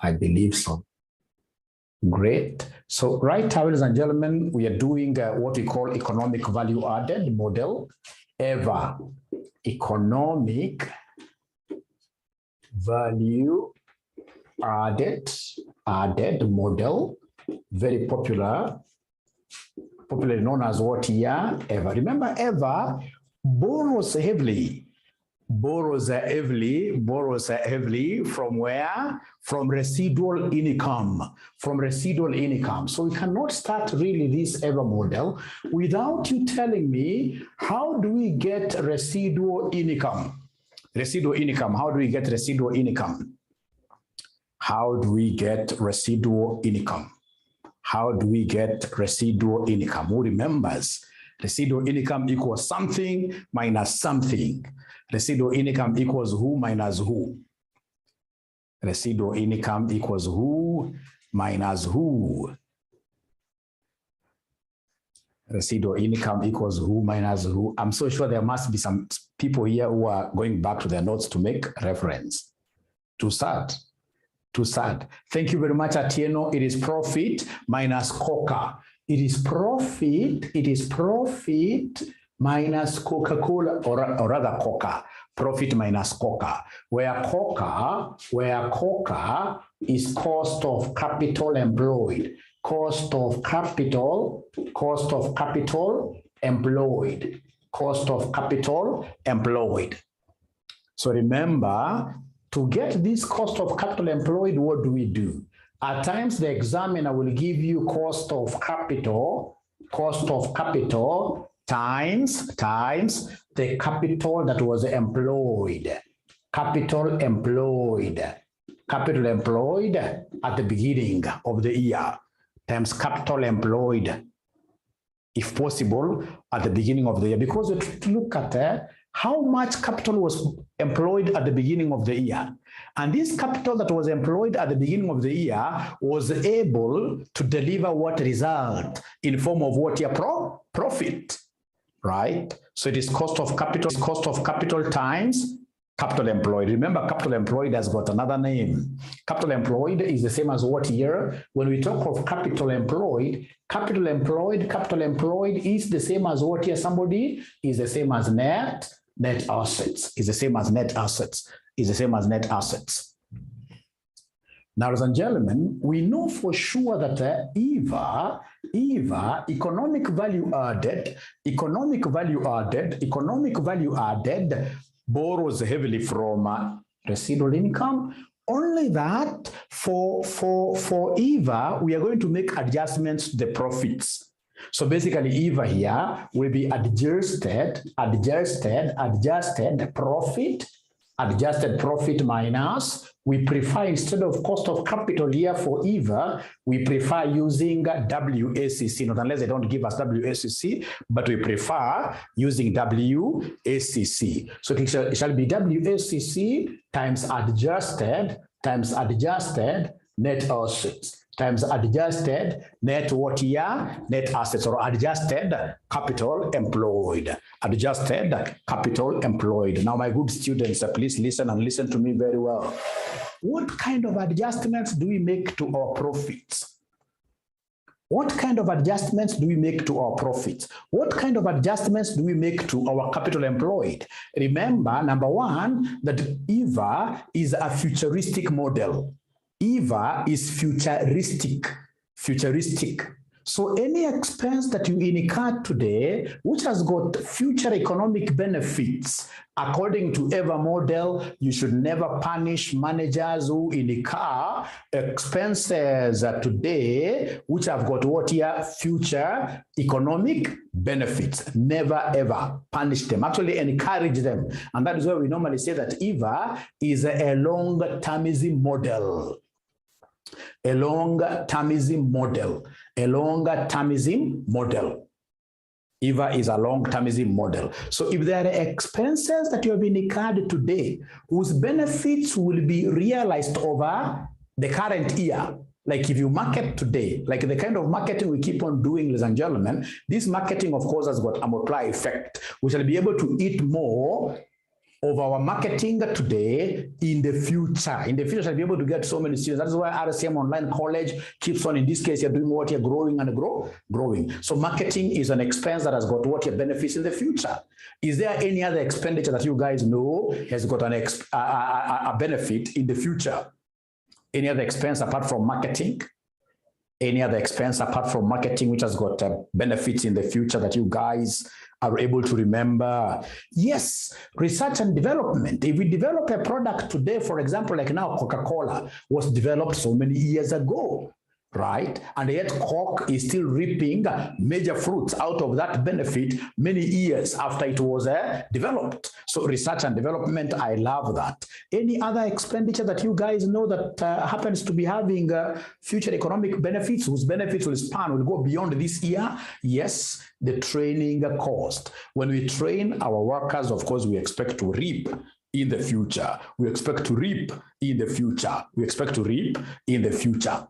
I believe so. Great. So right now, ladies and gentlemen, we are doing what we call economic value added model. Ever economic value added model, very popularly known as what here? Ever. Remember, ever borrows heavily from where? From residual income, So we cannot start really this ever model without you telling me, how do we get residual income? How do we get residual income? How do we get residual income? Who remembers? Residual income equals something minus something. Residual income equals who minus who. Residual income equals who minus who. Residual income equals who minus who. I'm so sure there must be some people here who are going back to their notes to make reference. Too sad. Thank you very much, Atieno. It is profit minus Coca. It is profit minus Coca-Cola, or rather Coca. Profit minus Coca, where Coca is cost of capital employed. Cost of capital employed. So remember, to get this cost of capital employed, what do? At times, the examiner will give you cost of capital times the capital that was employed. Capital employed at the beginning of the year times capital employed, if possible, at the beginning of the year. Because we look at how much capital was employed at the beginning of the year. And this capital that was employed at the beginning of the year was able to deliver what result in form of what year? Profit, right? So it is cost of capital times capital employed. Remember, capital employed has got another name. Capital employed is the same as what here? When we talk of capital employed is the same as what here? Somebody is the same as net assets. Now, ladies and gentlemen, we know for sure that EVA, economic value added, borrows heavily from residual income. Only that for EVA, we are going to make adjustments to the profits. So basically, EVA here will be adjusted profit minus, we prefer, instead of cost of capital here for EVA, we prefer using WACC, not unless they don't give us WACC, but we prefer using WACC. So it shall be WACC times adjusted net assets times adjusted net what year? Net assets, or adjusted capital employed. Now, my good students, please listen and listen to me very well. What kind of adjustments do we make to our profits? What kind of adjustments do we make to our profits? What kind of adjustments do we make to our capital employed? Remember, number one, that EVA is a futuristic model. EVA is futuristic. So any expense that you incur today, which has got future economic benefits, according to EVA model, you should never punish managers who incur expenses today, which have got what here? Future economic benefits. Never ever punish them. Actually encourage them. And that is why we normally say that EVA is a long-termism model. EVA is a long-termism model. So if there are expenses that you have incurred today, whose benefits will be realized over the current year, like if you market today, like the kind of marketing we keep on doing, ladies and gentlemen, this marketing, of course, has got a multiplier effect. We shall be able to eat more of our marketing today in the future. In the future, I'll be able to get so many students. That's why RSM Online College keeps on, in this case, you're doing what you're growing and growing. So marketing is an expense that has got what your benefits in the future. Is there any other expenditure that you guys know has got a benefit in the future? Any other expense apart from marketing? Any other expense apart from marketing which has got benefits in the future that you guys are able to remember? Yes, research and development. If we develop a product today, for example, like now Coca-Cola was developed so many years ago, right? And yet Coke is still reaping major fruits out of that benefit many years after it was developed. So research and development, I love that. Any other expenditure that you guys know that happens to be having future economic benefits, whose benefits will go beyond this year? Yes, the training cost. When we train our workers, of course, we expect to reap in the future. We expect to reap in the future. We expect to reap in the future.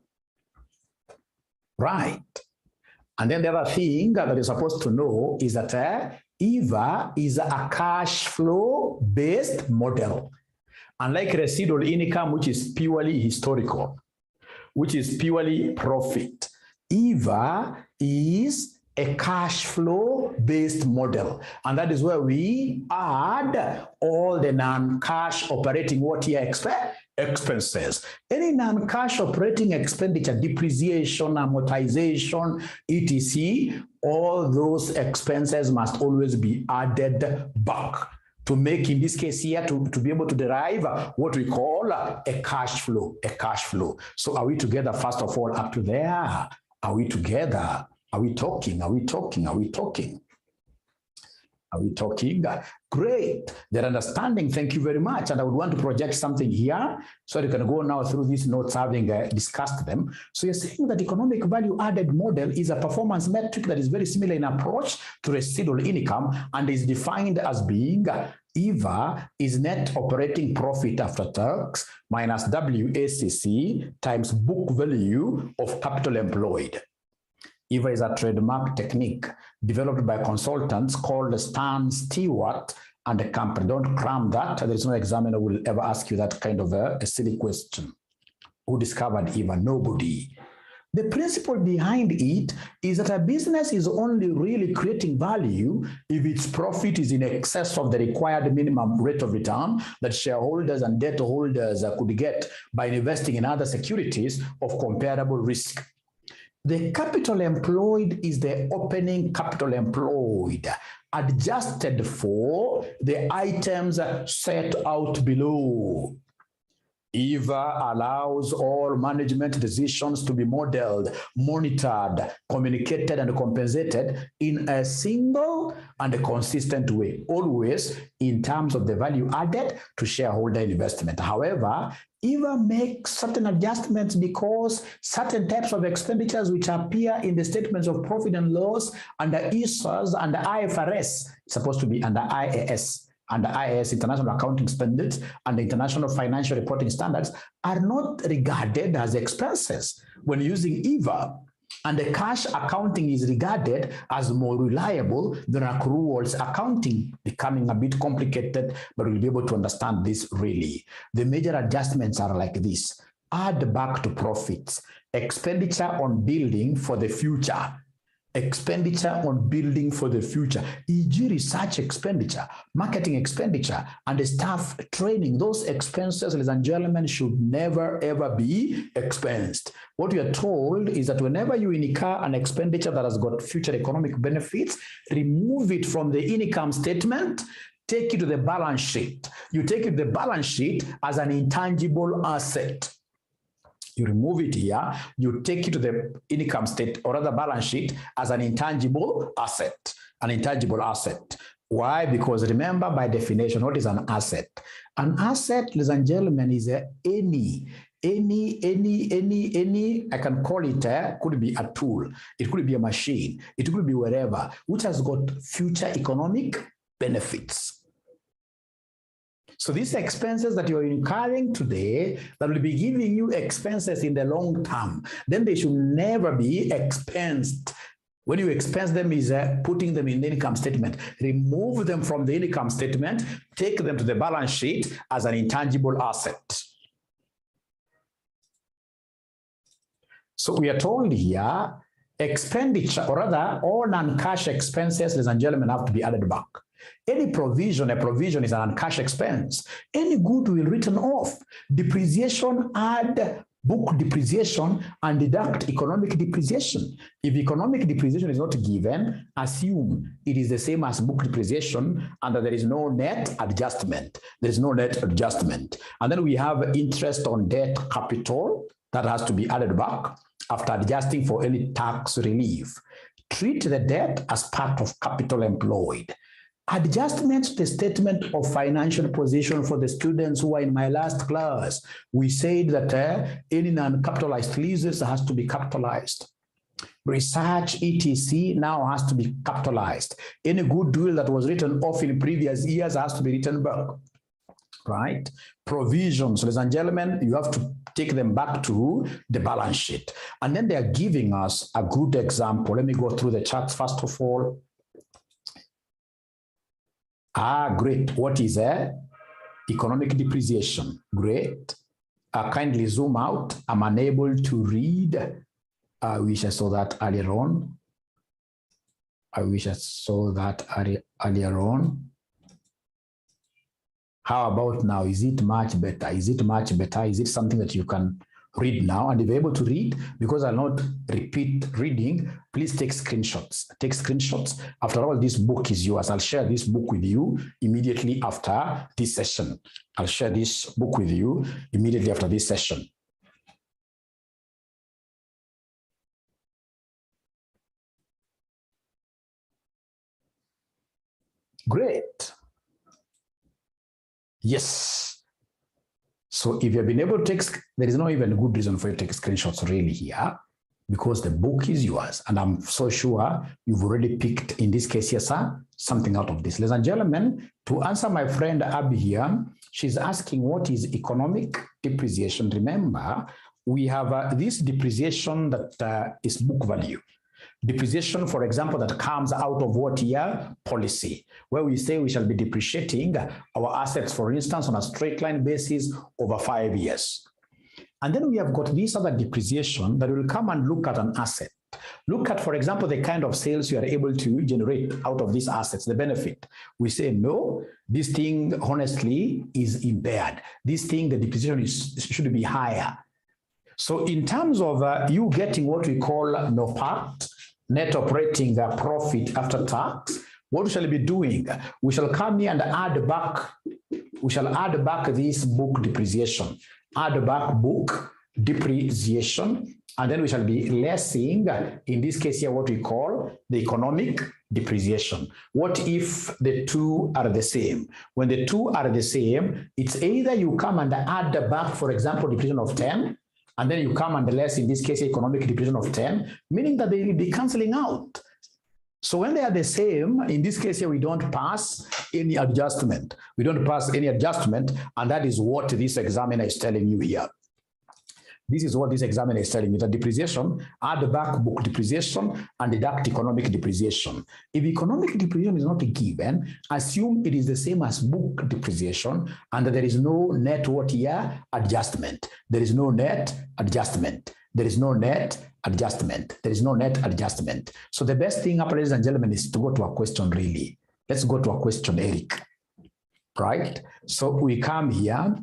Right. And then the other thing that you're supposed to know is that 𝐸𝐴 is a cash flow based model. Unlike residual income, which is purely historical, which is purely profit, 𝐸𝐴 is a cash flow based model. And that is where we add all the non-cash operating expenses. Any non-cash operating expenditure, depreciation, amortization, etc., all those expenses must always be added back to make, in this case here, to be able to derive what we call a cash flow, So are we together, first of all, up to there? Are we together? Are we talking? Are we talking? Are we talking? Are we talking? Great. Their understanding, thank you very much. And I would want to project something here so you can go now through these notes having discussed them. So you're saying that economic value added model is a performance metric that is very similar in approach to residual income and is defined as being 𝐸𝐴 is net operating profit after tax minus WACC times book value of capital employed. 𝐸𝐴 is a trademark technique developed by consultants called Stewart and the company. Don't cram that. There is no examiner who will ever ask you that kind of a silly question. Who discovered 𝐸𝐴? Nobody. The principle behind it is that a business is only really creating value if its profit is in excess of the required minimum rate of return that shareholders and debt holders could get by investing in other securities of comparable risk. The capital employed is the opening capital employed, adjusted for the items set out below. 𝐸𝐴 allows all management decisions to be modeled, monitored, communicated, and compensated in a single and a consistent way, always in terms of the value added to shareholder investment. However, 𝐸𝐴 makes certain adjustments because certain types of expenditures which appear in the statements of profit and loss under ISAs and IFRS, supposed to be under IAS, under IAS, International Accounting Standards, and International Financial Reporting Standards, are not regarded as expenses when using 𝐸𝐴. And the cash accounting is regarded as more reliable than accruals accounting, becoming a bit complicated, but we'll be able to understand this really. The major adjustments are like this: add back to profits, expenditure on building for the future, expenditure on building for the future, e.g. research expenditure, marketing expenditure, and staff training. Those expenses, ladies and gentlemen, should never ever be expensed. What we are told is that whenever you incur an expenditure that has got future economic benefits, remove it from the income statement, take it to the balance sheet. You take it to the balance sheet as an intangible asset. You remove it here, you take it to the income state or other balance sheet as an intangible asset, Why? Because remember, by definition, what is an asset? An asset, ladies and gentlemen, is any, I can call it, could be a tool, it could be a machine, it could be wherever, which has got future economic benefits. So these expenses that you're incurring today, that will be giving you expenses in the long term, then they should never be expensed. When you expense them is putting them in the income statement. Remove them from the income statement, take them to the balance sheet as an intangible asset. So we are told here, expenditure, or rather, all non-cash expenses, ladies and gentlemen, have to be added back. Any provision, a provision is an non-cash expense. Any goodwill written off. Depreciation, add book depreciation and deduct economic depreciation. If economic depreciation is not given, assume it is the same as book depreciation and that there is no net adjustment. There is no net adjustment. And then we have interest on debt capital that has to be added back after adjusting for any tax relief. Treat the debt as part of capital employed. Adjustments to the statement of financial position for the students who are in my last class. We said that any non-capitalized leases has to be capitalized. Research, etc. now has to be capitalized. Any goodwill that was written off in previous years has to be written back. Right? Provisions, ladies and gentlemen, you have to take them back to the balance sheet. And then they are giving us a good example. Let me go through the charts first of all. Great. What is economic depreciation? Great. Kindly zoom out. I'm unable to read. I wish I saw that earlier on. Earlier on. How about now? Is it much better? Is it much better? Is it something that you can read now? And if you're able to read, because I'll not repeat reading, please take screenshots. Take screenshots. After all, this book is yours. I'll share this book with you immediately after this session. I'll share this book with you immediately after this session. Great. Yes. So if you've been able to take, there is no even good reason for you to take screenshots really here, because the book is yours. And I'm so sure you've already picked, in this case, yes, sir, something out of this. Ladies and gentlemen, to answer my friend Abby here, she's asking what is economic depreciation. Remember, we have this depreciation that is book value. Depreciation, for example, that comes out of what year? Policy, where we say we shall be depreciating our assets, for instance, on a straight line basis over 5 years. And then we have got this other depreciation that will come and look at an asset. Look at, for example, the kind of sales you are able to generate out of these assets, the benefit. We say, no, this thing, honestly, is impaired. This thing, the depreciation should be higher. So in terms of you getting what we call NOPAT, net operating profit after tax, what we shall be doing? We shall come here and add back, this book depreciation, add back book depreciation, and then we shall be lessing, in this case here, what we call the economic depreciation. What if the two are the same? When the two are the same, it's either you come and add back, for example, depreciation of 10, and then you come and less, in this case, economic depreciation of 10, meaning that they will be canceling out. So when they are the same, in this case here, we don't pass any adjustment. We don't pass any adjustment, and that is what this examiner is telling you here. This is what this examiner is telling you, that depreciation, add back book depreciation and deduct economic depreciation. If economic depreciation is not given, assume it is the same as book depreciation and that there is no net what year adjustment. There is no net adjustment. There is no net adjustment. There is no net adjustment. So the best thing, ladies and gentlemen, is to go to a question really. Let's go to a question, Eric. Right? So we come here.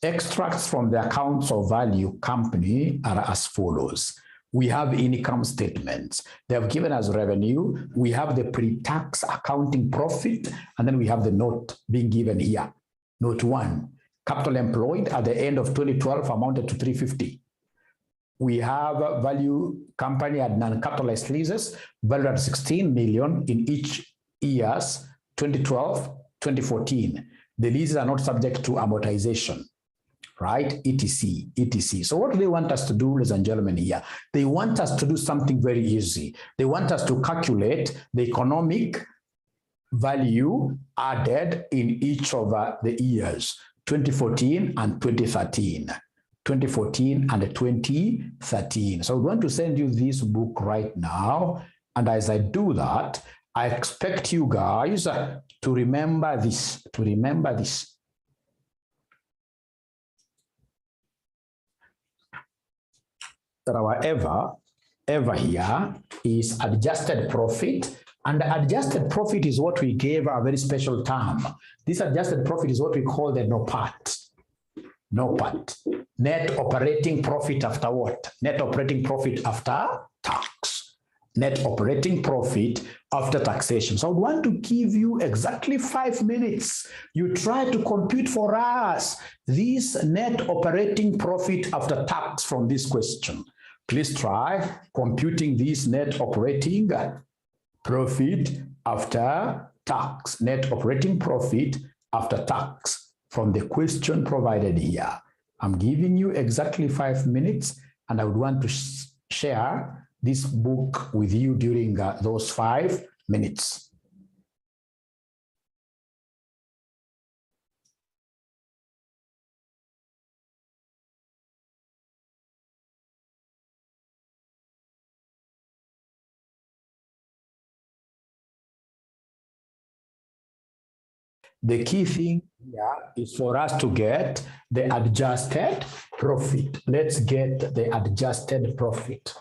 Extracts from the accounts of value company are as follows. We have income statements. They have given us revenue. We have the pre-tax accounting profit, and then we have the note being given here. Note 1, capital employed at the end of 2012 amounted to 350. We have value company at non-capitalized leases valued at 16 million in each years, 2012, 2014. The leases are not subject to amortization. Right? etc, etc. So what do they want us to do, ladies and gentlemen, here? They want us to do something very easy. They want us to calculate the economic value added in each of the years, 2014 and 2013. 2014 and 2013. So we're going to send you this book right now. And as I do that, I expect you guys to remember this, that our ever here is adjusted profit, and adjusted profit is what we gave a very special term. This adjusted profit is what we call the NOPAT. Net operating profit after what? Net operating profit after tax. Net operating profit after taxation. So I want to give you exactly 5 minutes. You try to compute for us this net operating profit after tax from this question. Please try computing this net operating profit after tax. Net operating profit after tax from the question provided here. I'm giving you exactly 5 minutes, and I would want to share this book with you during those 5 minutes. The key thing here is for us to get the adjusted profit. Let's get the adjusted profit.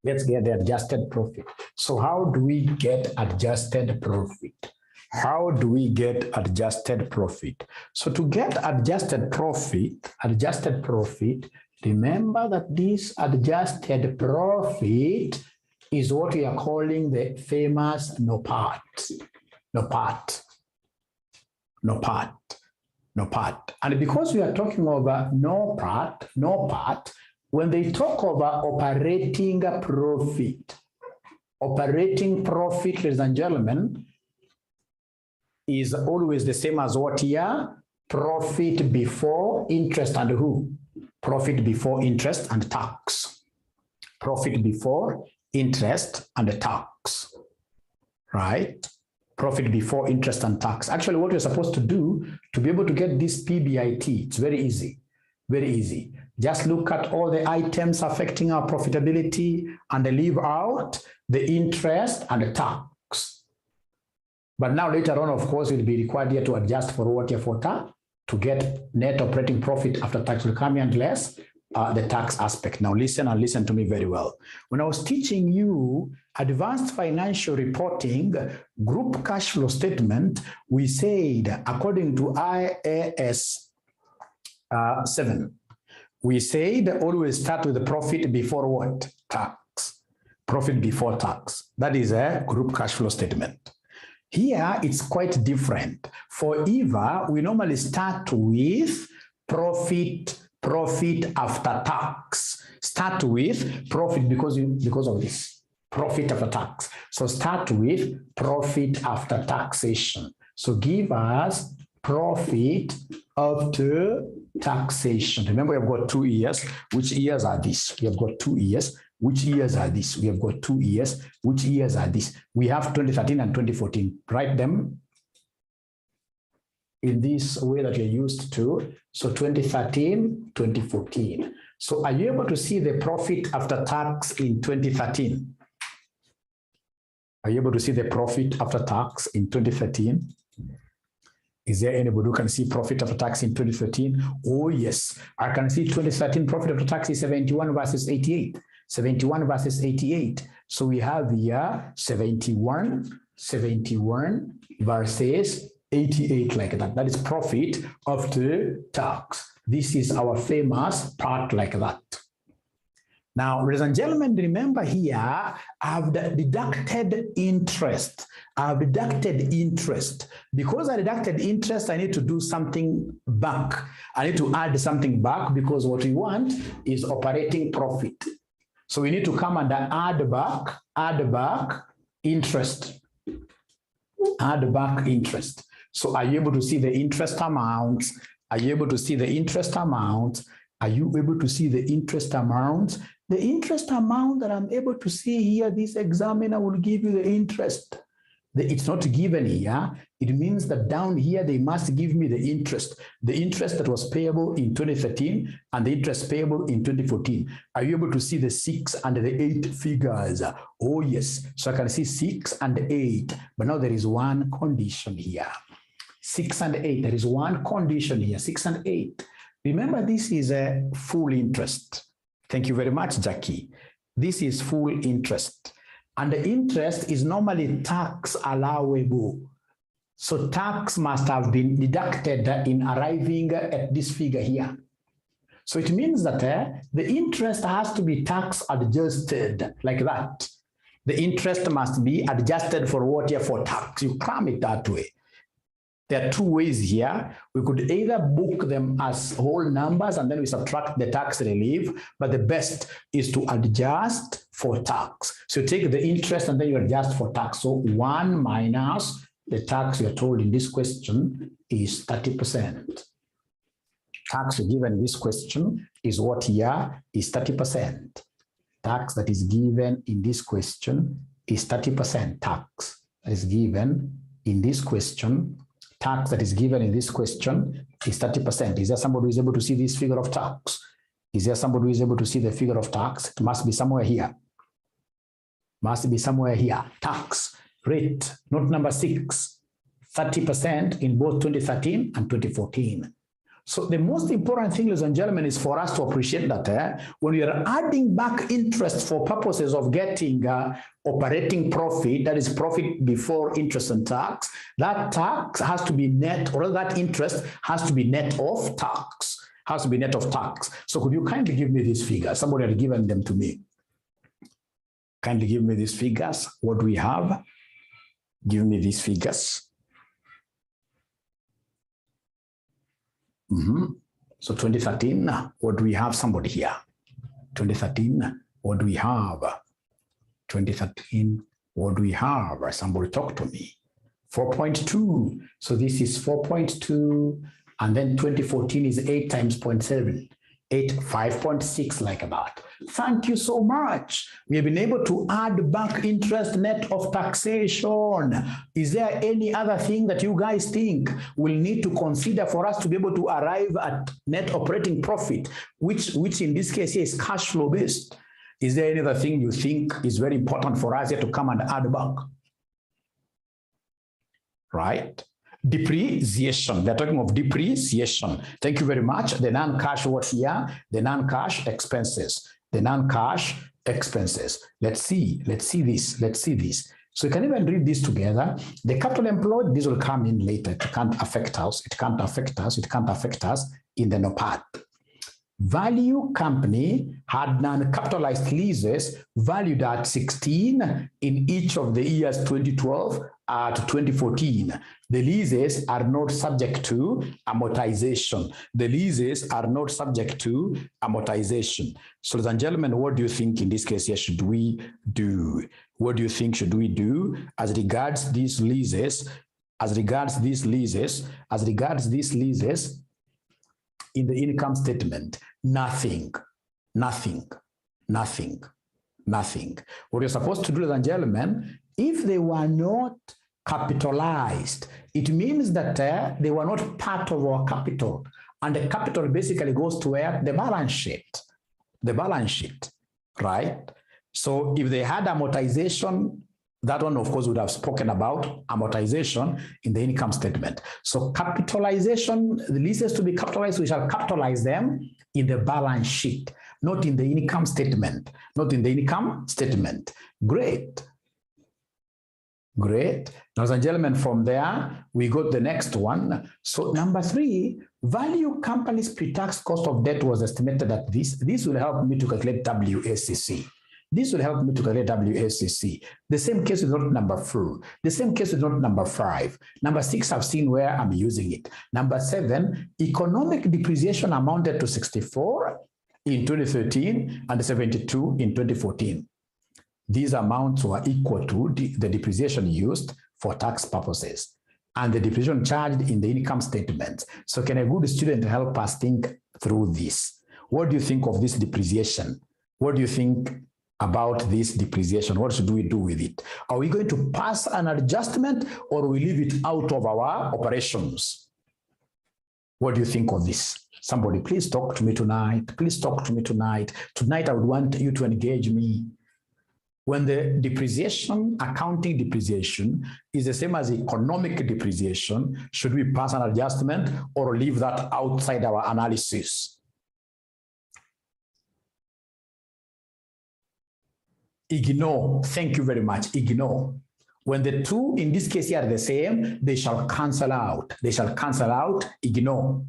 Let's get the adjusted profit. So how do we get adjusted profit? How do we get adjusted profit? So to get adjusted profit, remember that this adjusted profit is what we are calling the famous NOPAT. And because we are talking about NOPAT, when they talk about operating profit, ladies and gentlemen, is always the same as what here? Profit before interest and who? Profit before interest and tax. Profit before interest and tax, right? Profit before interest and tax. Actually, what you're supposed to do to be able to get this PBIT, it's very easy, Just look at all the items affecting our profitability and leave out the interest and the tax. But now later on, of course, we'll be required here to adjust for what for to get net operating profit after tax will come in less the tax aspect. Now listen and listen to me very well. When I was teaching you advanced financial reporting, group cash flow statement, we said according to IAS 7, we said always start with the profit before what? Tax. Profit before tax. That is a group cash flow statement. Here, it's quite different. For EVA, we normally start with profit after tax. Start with profit because of this. Profit after tax. So start with profit after taxation. So give us profit after taxation. Remember, we have got 2 years. Which years are these? We have got 2 years. Which years are these? We have got 2 years. Which years are these? We have 2013 and 2014. Write them in this way that you're used to. So 2013, 2014. So are you able to see the profit after tax in 2013? Are you able to see the profit after tax in 2013? Is there anybody who can see profit after tax in 2013? Oh, yes. I can see 2013 profit after tax is 71 versus 88. 71 versus 88. So we have here 71 versus 88 like that. That is profit after tax. This is our famous part like that. Now, ladies and gentlemen, remember here, I've deducted interest. Because I deducted interest, I need to do something back. I need to add something back because what we want is operating profit. So we need to come and add back interest. Add back interest. So are you able to see the interest amounts? Are you able to see the interest amount? Are you able to see the interest amount? The interest amount that I'm able to see here, this examiner will give you the interest. it's not given here, it means that down here they must give me the interest that was payable in 2013 and the interest payable in 2014. Are you able to see the 6 and the 8 figures? Oh yes, so I can see 6 and 8, but now there is one condition here. 6 and 8, there is one condition here, 6 and 8. Remember, this is a full interest. Thank you very much, Jackie. This is full interest. And the interest is normally tax allowable. So tax must have been deducted in arriving at this figure here. So it means that the interest has to be tax adjusted like that. The interest must be adjusted for what here? For tax. You cram it that way. There are two ways here. We could either book them as whole numbers and then we subtract the tax relief, but the best is to adjust for tax. So you take the interest and then you adjust for tax. So 1 minus the tax you're told in this question is 30%. Tax given in this question is what here is 30%. Tax that is given in this question is 30%. Tax that is given in this question, tax that is given in this question is 30%. Is there somebody who is able to see this figure of tax? Is there somebody who is able to see the figure of tax? It must be somewhere here. Must be somewhere here. Tax rate, note number 6, 30% in both 2013 and 2014. So the most important thing, ladies and gentlemen, is for us to appreciate that when we are adding back interest for purposes of getting operating profit, that is profit before interest and tax, that tax has to be net, or that interest has to be net of tax, has to be net of tax. So could you kindly give me these figures? Somebody had given them to me. Kindly give me these figures. What do we have? Give me these figures. So 2013, what do we have? Somebody here. 2013, what do we have? 2013, what do we have? Somebody talk to me. 4.2. So this is 4.2, and then 2014 is 8 times 0.7. 5.6 like that. Thank you so much. We have been able to add back interest net of taxation. Is there any other thing that you guys think we'll need to consider for us to be able to arrive at net operating profit, which in this case here is cash flow based? Is there any other thing you think is very important for us here to come and add back? Right? Depreciation. They're talking of depreciation. Thank you very much. The non-cash what here? The non-cash expenses. The non-cash expenses. Let's see this. So you can even read this together. The capital employed, this will come in later. It can't affect us. It can't affect us in the NOPAT. Value company had non-capitalized leases valued at 16 in each of the years 2012 to 2014. The leases are not subject to amortization. The leases are not subject to amortization. So, ladies and gentlemen, what do you think in this case here should we do? What do you think should we do as regards these leases? In the income statement? Nothing. What you're supposed to do, ladies and gentlemen, if they were not capitalized, it means that they were not part of our capital. And the capital basically goes to where? The balance sheet. The balance sheet, right? So if they had amortization, that one, of course, would have spoken about amortization in the income statement. So capitalization, the leases to be capitalized, we shall capitalize them in the balance sheet, not in the income statement. Not in the income statement. Great. Great. Ladies and gentlemen, from there, we got the next one. So number 3, value company's pre-tax cost of debt was estimated at this. This will help me to calculate WACC. This will help me to calculate WACC. The same case with note number 4. The same case with note number 5. Number 6, I've seen where I'm using it. Number 7, economic depreciation amounted to 64 in 2013 and 72 in 2014. These amounts were equal to the depreciation used for tax purposes and the depreciation charged in the income statement. So can a good student help us think through this? What do you think of this depreciation? What do you think about this depreciation? What should we do with it? Are we going to pass an adjustment or we leave it out of our operations? What do you think of this? Somebody, please talk to me tonight. Please talk to me tonight. Tonight, I would want you to engage me. When the depreciation, accounting depreciation, is the same as economic depreciation, should we pass an adjustment or leave that outside our analysis? Ignore. Thank you very much. Ignore. When the two, in this case here, are the same, they shall cancel out. They shall cancel out. Ignore.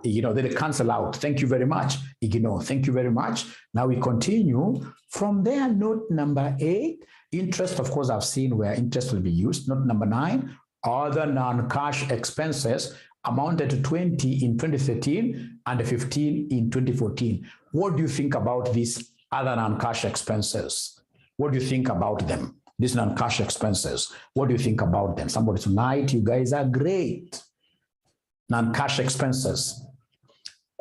Ignore. They cancel out. Thank you very much. Ignore. Thank you very much. Now we continue. From there, note number 8, interest, of course, I've seen where interest will be used. Note number 9, other non-cash expenses amounted to 20 in 2013 and 15 in 2014. What do you think about these other non-cash expenses? What do you think about them? These non-cash expenses. What do you think about them? Somebody tonight, you guys are great. Non-cash expenses.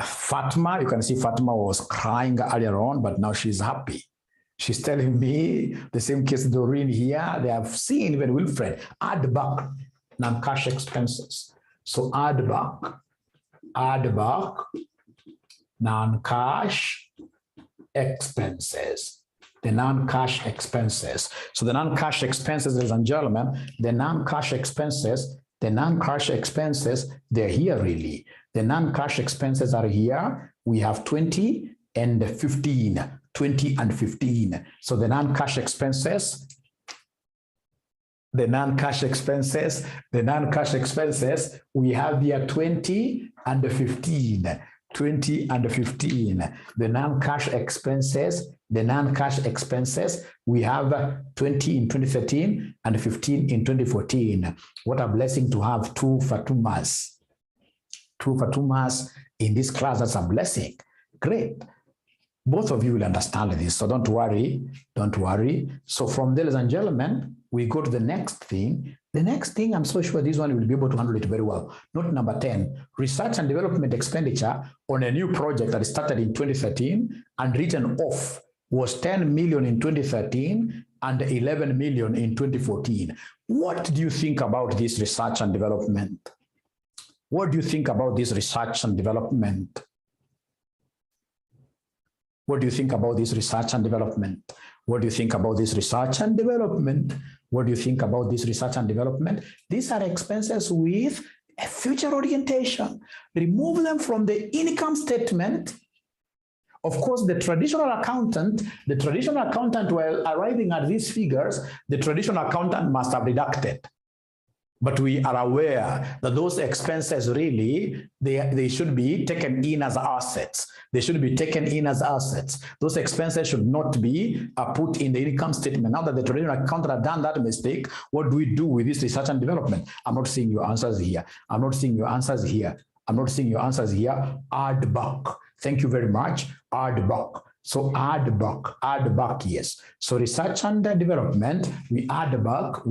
Fatima, you can see Fatima was crying earlier on, but now she's happy. She's telling me the same case Doreen here. They have seen even Wilfred. Add back non-cash expenses. So add back non-cash expenses. The non-cash expenses. So the non-cash expenses, ladies and gentlemen, the non-cash expenses, they're here really. The non-cash expenses are here. We have 20 and 15. 20 and 15. So the non-cash expenses, we have here 20 and 15. 20 and 15. The non-cash expenses, we have 20 in 2013 and 15 in 2014. What a blessing to have two Fatumas. Two Fatumas in this class, that's a blessing. Great. Both of you will understand this, so don't worry, don't worry. So from there, ladies and gentlemen, we go to the next thing. The next thing, I'm so sure this one will be able to handle it very well. Note number 10, research and development expenditure on a new project that started in 2013 and written off was 10 million in 2013 and 11 million in 2014. What do you think about this research and development? What do you think about this research and development? What do you think about this research and development? What do you think about this research and development? What do you think about this research and development? These are expenses with a future orientation. Remove them from the income statement. Of course, the traditional accountant, while arriving at these figures, the traditional accountant must have deducted. But we are aware that those expenses really, they should be taken in as assets. They should be taken in as assets. Those expenses should not be put in the income statement. Now that the traditional accountant have done that mistake, what do we do with this research and development? I'm not seeing your answers here. I'm not seeing your answers here. I'm not seeing your answers here. Add back. Thank you very much. Add back. So add back, yes. So research and development, we add back,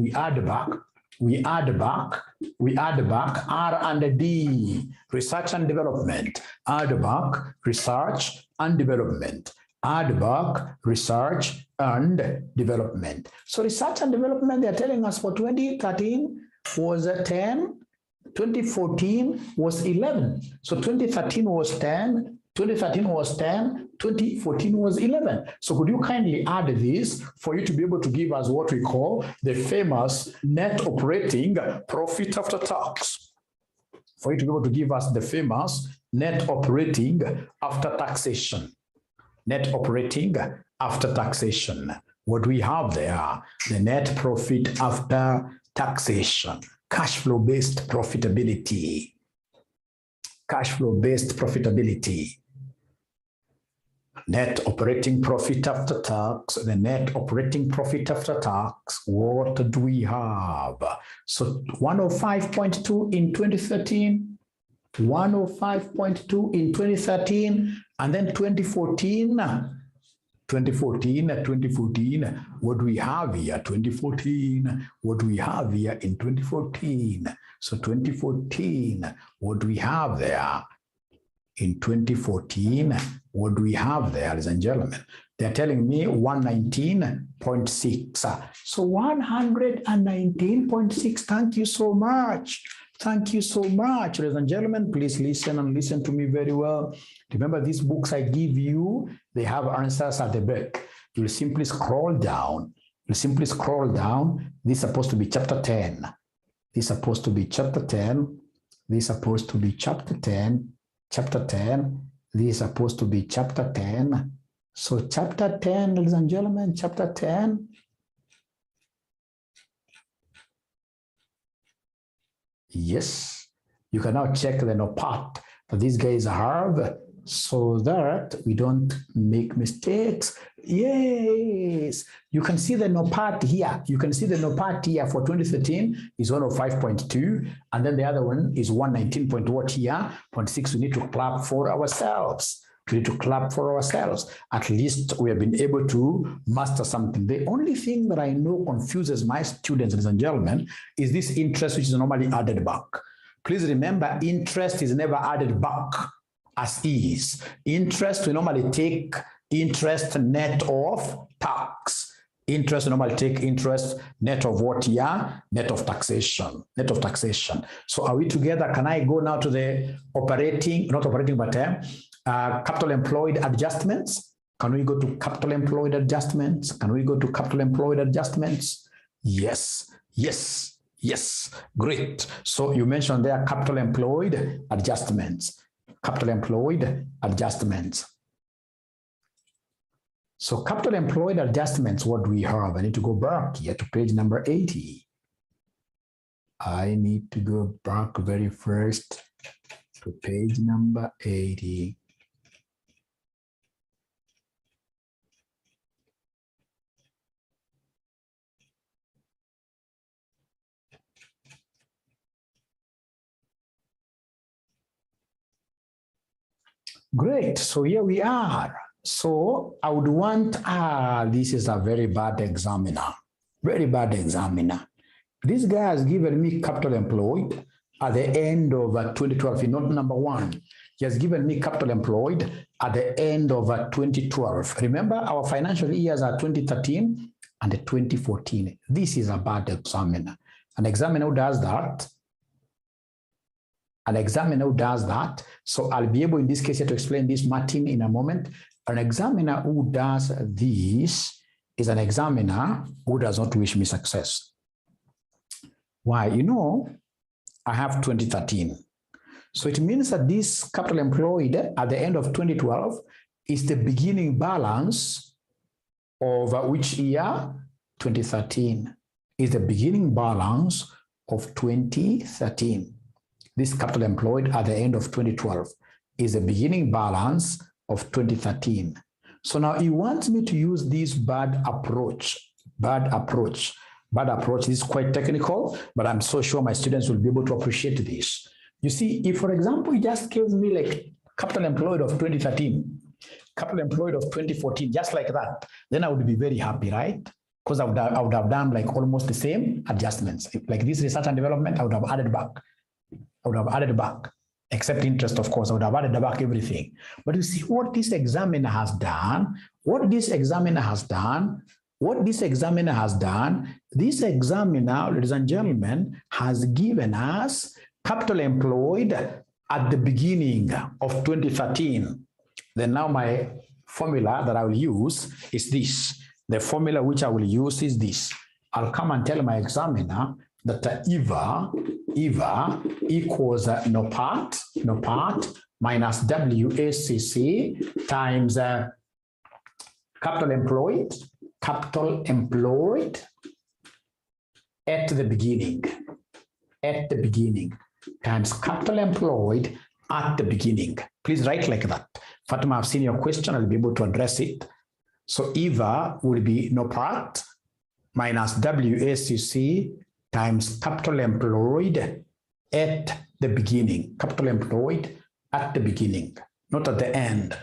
R and D, research and development, add back, research and development, add back, research and development. So research and development, they're telling us for 2013 was 10, 2014 was 11. So 2013 was 10, 2013 was 10, 2014 was 11. So could you kindly add this for you to be able to give us what we call the famous net operating profit after tax? For you to be able to give us the famous net operating after taxation. Net operating after taxation. What do we have there? The net profit after taxation. Cash flow-based profitability. Cash flow-based profitability. Net operating profit after tax, the net operating profit after tax, what do we have? So 105.2 in 2013, 105.2 in 2013, and then 2014, what do we have here? 2014, what do we have here in 2014? So 2014, what do we have there? in 2014, what do we have there, ladies and gentlemen? They're telling me 119.6. So 119.6. Thank you so much. Thank you so much, ladies and gentlemen. Please listen and listen to me very well. Remember, these books I give you, they have answers at the back. You'll simply scroll down. You'll simply scroll down. This is supposed to be chapter 10. This is supposed to be chapter 10. This is supposed to be chapter 10. Chapter 10. This is supposed to be chapter 10. So chapter 10, ladies and gentlemen, chapter 10. Yes, you can now check the no part that these guys have so that we don't make mistakes. Yes, you can see the no part here. You can see the no part here for 2013 is 105.2, and then the other one is 119 what here, 0.6. We need to clap for ourselves. We need to clap for ourselves. At least we have been able to master something. The only thing that I know confuses my students, ladies and gentlemen, is this interest, which is normally added back. Please remember, interest is never added back as is. Interest, we normally take interest net of tax. Interest, we normally take interest net of what here? Net of taxation. Net of taxation. So are we together? Can I go now to the operating, not operating, but capital employed adjustments? Can we go to capital employed adjustments? Can we go to capital employed adjustments? Yes, yes, yes. Great. So you mentioned there capital employed adjustments. Capital employed adjustments. So capital employed adjustments, what do we have? I need to go back here to page number 80. I need to go back very first to page number 80. Great, so here we are. So I would want, this is a very bad examiner, very bad examiner. This guy has given me capital employed at the end of 2012, not number one. He has given me capital employed at the end of 2012. Remember, our financial years are 2013 and 2014. This is a bad examiner. An examiner who does that, so I'll be able in this case here to explain this, Martin, in a moment. An examiner who does this is an examiner who does not wish me success. Why? You know, I have 2013. So it means that this capital employed at the end of 2012 is the beginning balance of which year? 2013. Is the beginning balance of 2013. This capital employed at the end of 2012 is the beginning balance of 2013. So now he wants me to use this bad approach. This is quite technical, but I'm so sure my students will be able to appreciate this. You see, if, for example, he just gives me like capital employed of 2013, capital employed of 2014, just like that, then I would be very happy, right? Because I would have done like almost the same adjustments. Like this research and development, I would have added back. Except interest, of course. I would have added back everything. But you see what this examiner has done, this examiner, ladies and gentlemen, has given us capital employed at the beginning of 2013. Then now my formula that I will use is this. The formula which I will use is this. I'll come and tell my examiner that 𝐸𝐴 equals no part minus WACC times capital employed at the beginning times capital employed at the beginning. Please write like that. Fatima, I've seen your question. I'll be able to address it. So 𝐸𝐴 will be no part minus WACC times capital employed at the beginning. Capital employed at the beginning, not at the end.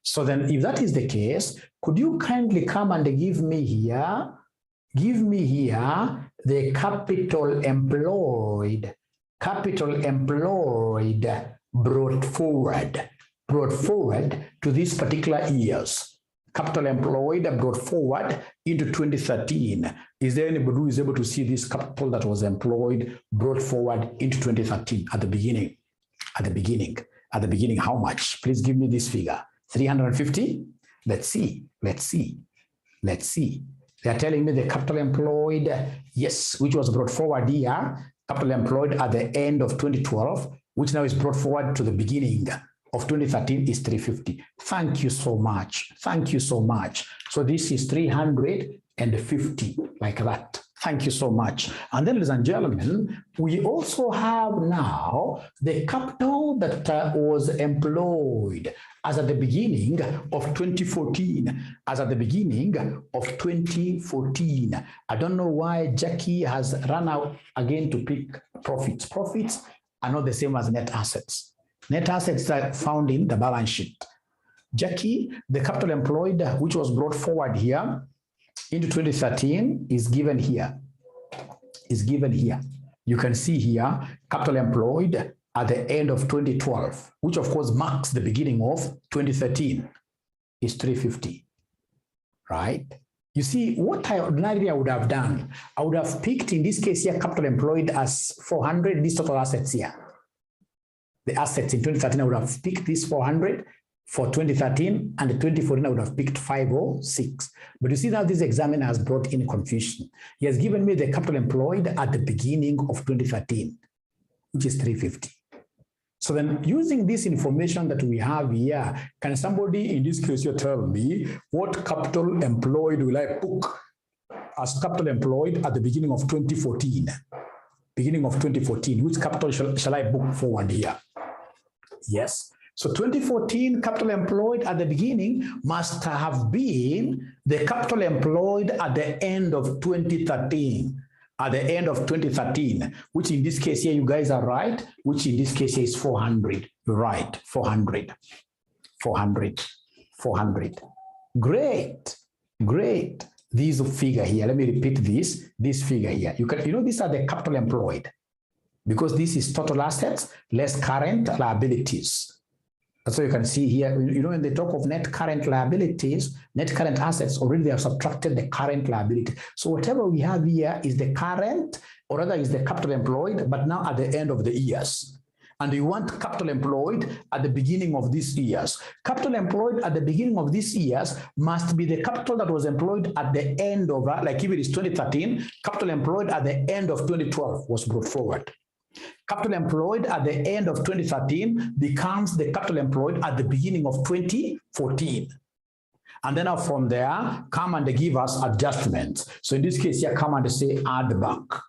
So then if that is the case, could you kindly come and give me here the capital employed capital employed brought forward to these particular years. Capital employed brought forward into 2013. Is there anybody who is able to see this capital that was employed brought forward into 2013 at the beginning? At the beginning, how much? Please give me this figure. 350? Let's see. They are telling me the capital employed, yes, which was brought forward here, capital employed at the end of 2012, which now is brought forward to the beginning of 2013 is 350. Thank you so much. So this is 350, like that. Thank you so much. And then, ladies and gentlemen, we also have now the capital that was employed as at the beginning of 2014. I don't know why Jackie has run out again to pick profits. Profits are not the same as net assets. Net assets are found in the balance sheet. Jackie, the capital employed, which was brought forward here into 2013, is given here. You can see here, capital employed at the end of 2012, which of course marks the beginning of 2013, is 350, right? You see, what I ordinarily would have done, I would have picked, in this case here, capital employed as 400, these total assets here. The assets in 2013, I would have picked this 400 for 2013, and the 2014, I would have picked 506. But you see now this examiner has brought in confusion. He has given me the capital employed at the beginning of 2013, which is 350. So then, using this information that we have here, can somebody in this case here tell me what capital employed will I book as capital employed at the beginning of 2014? Beginning of 2014, which capital shall I book forward here? Yes. So 2014 capital employed at the beginning must have been the capital employed at the end of 2013. At the end of 2013, which in this case here, you guys are right, which in this case here is 400. You're right, 400. Great. This figure here, let me repeat this figure here. These are the capital employed, because this is total assets less current liabilities. That's what you can see here. When they talk of net current liabilities, net current assets, already they have subtracted the current liability. So whatever we have here is the current, or rather is the capital employed, but now at the end of the years. And you want capital employed at the beginning of these years. Capital employed at the beginning of these years must be the capital that was employed at the end of, like if it is 2013, capital employed at the end of 2012 was brought forward. Capital employed at the end of 2013 becomes the capital employed at the beginning of 2014. And then from there, come and give us adjustments. So in this case here, come and say add back.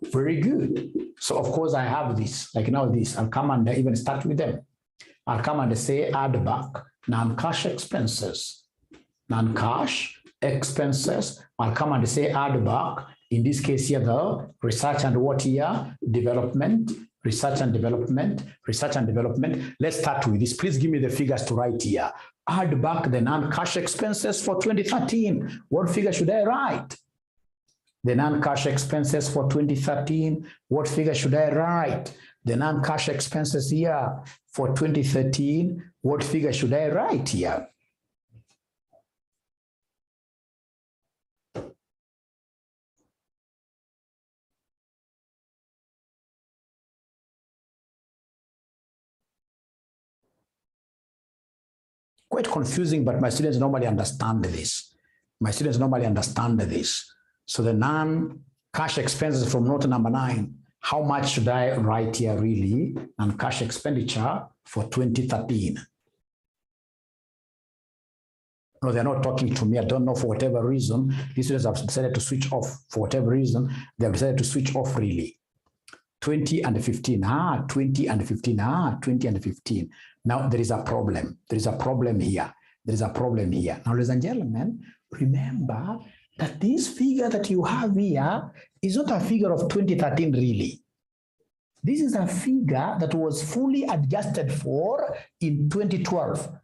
Very good. So of course I have this, like now this, I'll come and even start with them. I'll come and say add back non-cash expenses. Non-cash expenses, I'll come and say add back. In this case here, the research and what here? Development, research and development. Let's start with this. Please give me the figures to write here. Add back the non-cash expenses for 2013. What figure should I write? The non-cash expenses for 2013. What figure should I write? The non-cash expenses here for 2013. What figure should I write here? Quite confusing, but my students normally understand this. So the non-cash expenses from note number 9, how much should I write here really? Non-cash expenditure for 2013. No, they're not talking to me. I don't know, for whatever reason, these students have decided to switch off. For whatever reason, they have decided to switch off really. 20 and 15, 20 and 15, 20 and 15. Now there is a problem. There is a problem here. Now, ladies and gentlemen, remember that this figure that you have here is not a figure of 2013 really. This is a figure that was fully adjusted for in 2012.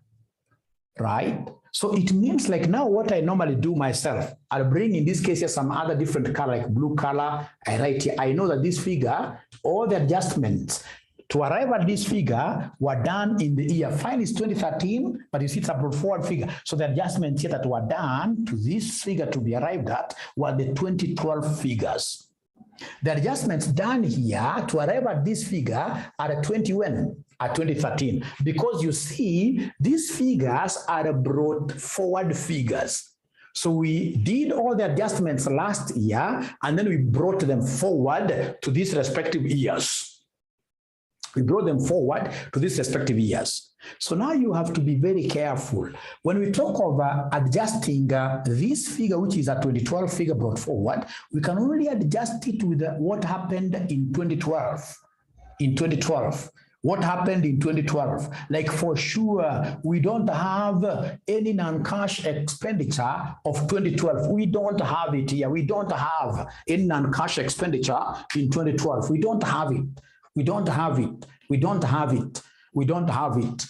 right? So it means like now what I normally do myself, I'll bring in this case here some other different color, like blue color. I write here, I know that this figure, all the adjustments to arrive at this figure were done in the year. Fine is 2013, but you see it's a brought forward figure. So the adjustments here that were done to this figure to be arrived at were the 2012 figures. The adjustments done here to arrive at this figure are at 2013, because you see these figures are brought forward figures. So we did all the adjustments last year and then we brought them forward to these respective years. We brought them forward to these respective years. So now you have to be very careful. When we talk of adjusting this figure, which is a 2012 figure brought forward, we can only adjust it with what happened in 2012. In 2012. What happened in 2012? Like for sure, we don't have any non-cash expenditure of 2012. We don't have it here. We don't have any non-cash expenditure in 2012. We don't have it. We don't have it. We don't have it. We don't have it.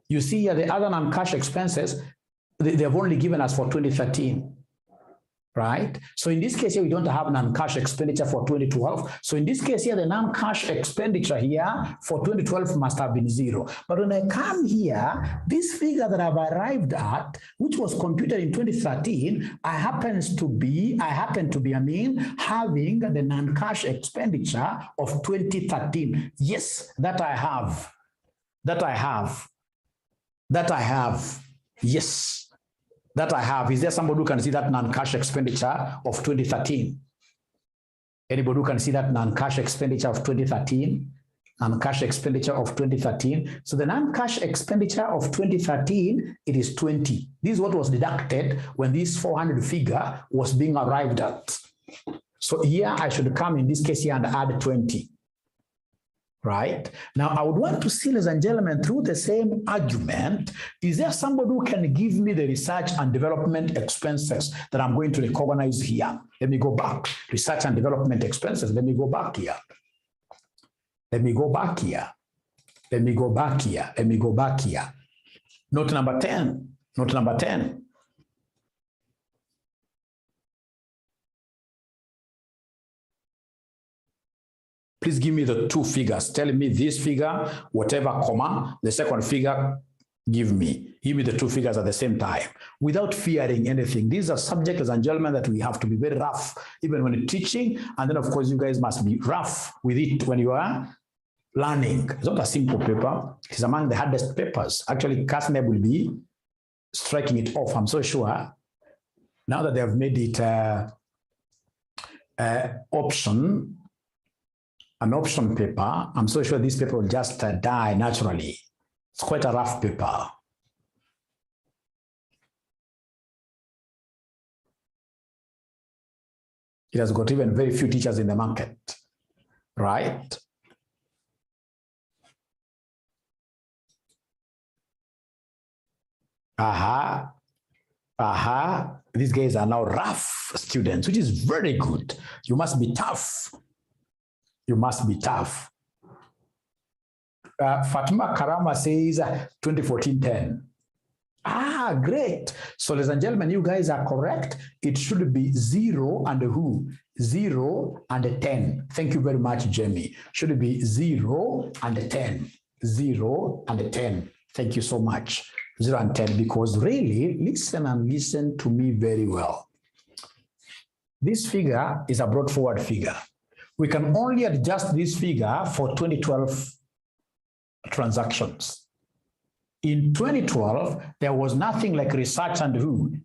You see here, the other non-cash expenses, they have only given us for 2013, right? So in this case here, we don't have non-cash expenditure for 2012. So in this case here, the non-cash expenditure here for 2012 must have been 0. But when I come here, this figure that I've arrived at, which was computed in 2013, I happen to be, having the non-cash expenditure of 2013. Yes, that I have. That I have. That I have. Yes. That I have. Is there somebody who can see that non-cash expenditure of 2013? Anybody who can see that non-cash expenditure of 2013? Non-cash expenditure of 2013. So the non-cash expenditure of 2013, it is 20. This is what was deducted when this 400 figure was being arrived at. So here I should come in this case here and add 20. Right? Now, I would want to see, ladies and gentlemen, through the same argument, is there somebody who can give me the research and development expenses that I'm going to recognize here? Let me go back. Research and development expenses. Let me go back here. Let me go back here. Let me go back here. Let me go back here. Note number 10. Note number 10. Please give me the two figures. Tell me this figure, whatever comma, the second figure, give me. Give me the two figures at the same time without fearing anything. These are subjects, ladies and gentlemen, that we have to be very rough, even when teaching. And then, of course, you guys must be rough with it when you are learning. It's not a simple paper. It's among the hardest papers. Actually, CASNEB will be striking it off, I'm so sure. Now that they have made it an option paper, I'm so sure this paper will just die naturally. It's quite a rough paper. It has got even very few teachers in the market, right? These guys are now rough students, which is very good. You must be tough. You must be tough. Fatima Karama says 2014-10. Great. So, ladies and gentlemen, you guys are correct. It should be 0 and who? 0 and 10. Thank you very much, Jamie. Should be 0 and 10. 0 and 10. Thank you so much. 0 and 10, because really, listen to me very well. This figure is a brought forward figure. We can only adjust this figure for 2012 transactions. In 2012, there was nothing like research and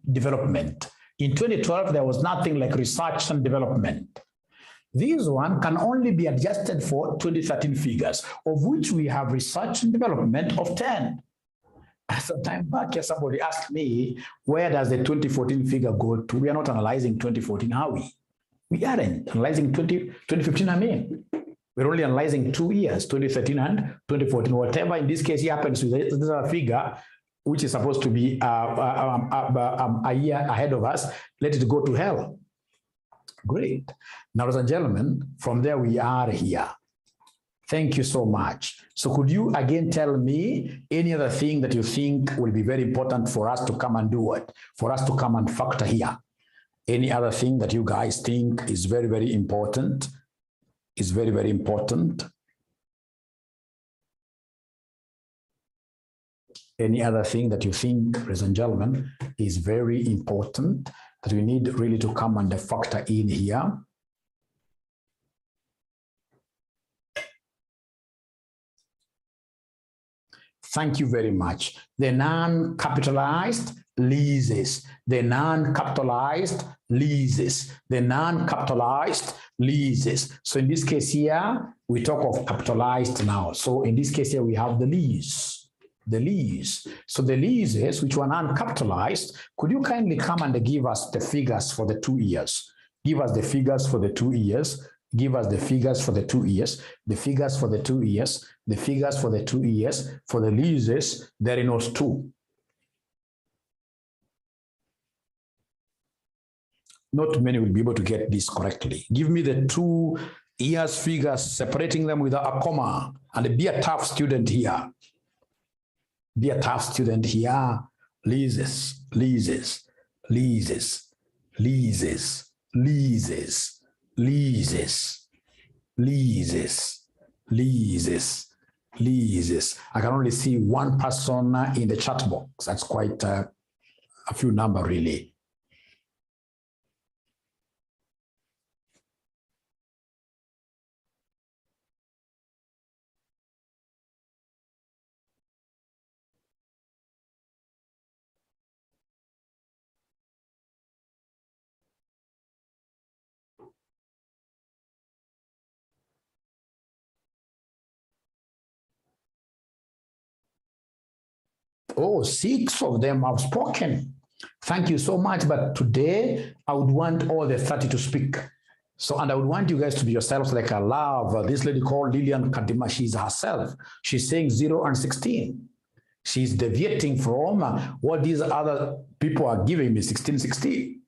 development. In 2012, there was nothing like research and development. This one can only be adjusted for 2013 figures, of which we have research and development of 10. Some time back, somebody asked me, where does the 2014 figure go to? We are not analyzing 2014, are we? We aren't analyzing 2015, I mean. We're only analyzing 2 years, 2013 and 2014. Whatever in this case happens with this figure, which is supposed to be a year ahead of us, let it go to hell. Great. Now, ladies and gentlemen, from there we are here. Thank you so much. So could you again tell me any other thing that you think will be very important for us to come and do it, for us to come and factor here? Any other thing that you guys think is very, very important? Is very, very important? Any other thing that you think, ladies and gentlemen, is very important that we need really to come and factor in here? Thank you very much. The non-capitalized leases, the non-capitalized leases, the non-capitalized leases. So in this case here, we talk of capitalized now. So in this case here, we have the lease, the lease. So the leases, which were non-capitalized, could you kindly come and give us the figures for the 2 years? Give us the figures for the 2 years. Give us the figures for the 2 years, the figures for the 2 years, the figures for the 2 years, for the leases, there in those 2. Not many will be able to get this correctly. Give me the 2 years figures, separating them with a comma, and be a tough student here. Be a tough student here. Leases, leases, leases, leases, leases. Leases, leases, leases, leases. I can only see one person in the chat box. That's quite a few number, really. Oh, 6 of them have spoken. Thank you so much. But today, I would want all the 30 to speak. So, and I would want you guys to be yourselves like I love this lady called 𝐬𝐭𝐢𝐥𝐥. She's herself. She's saying 0 and 16. She's deviating from what these other people are giving me, 16, 16,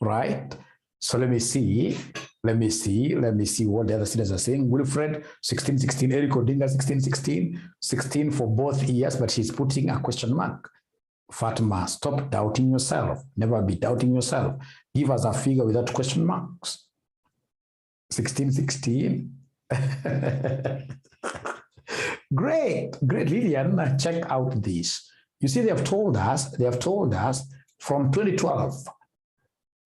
right? So let me see what the other students are saying. Wilfred, 16, 16, 𝐸𝐭𝐢𝐥𝐥, 16, 16, 16 for both years, but she's putting a question mark. Fatima, stop doubting yourself. Never be doubting yourself. Give us a figure without question marks. 16, 16. Great, great, Lillian, check out this. You see, they have told us from 2012,